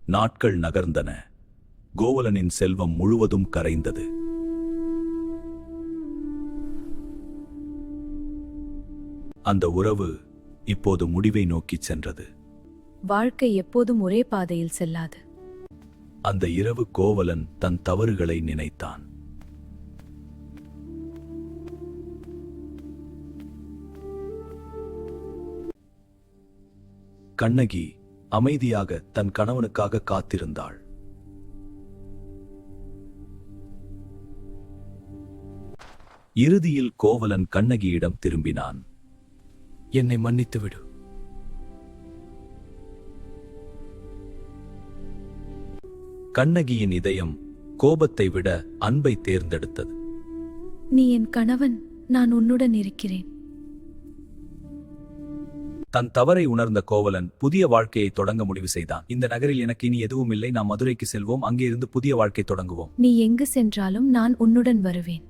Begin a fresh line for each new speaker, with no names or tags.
நாட்கள் நகர்ந்தன. கோவலனின் செல்வம் முழுவதும் கரைந்தது. அந்த உறவு இப்போது முடிவை நோக்கிச் சென்றது.
வாழ்க்கை எப்போதும் ஒரே பாதையில் செல்லாது.
அந்த இரவு கோவலன் தன் தவறுகளை நினைத்தான். கண்ணகி அமைதியாக தன் கணவனுக்காக காத்திருந்தாள். இறுதியில் கோவலன் கண்ணகியிடம் திரும்பினான். என்னை மன்னித்துவிடு. கண்ணகியின் இதயம் கோபத்தை விட அன்பை தேர்ந்தெடுத்தது.
நீ என் கணவன், நான் உன்னுடன் இருக்கிறேன்.
தன் தவறை உணர்ந்த கோவலன் புதிய வாழ்க்கையை தொடங்க முடிவு செய்தான். இந்த நகரில் எனக்கு இனி எதுவும் இல்லை. நாம் மதுரைக்கு செல்வோம். அங்கே இருந்து புதிய வாழ்க்கை தொடங்குவோம்.
நீ எங்கு சென்றாலும் நான் உன்னுடன் வருவேன்.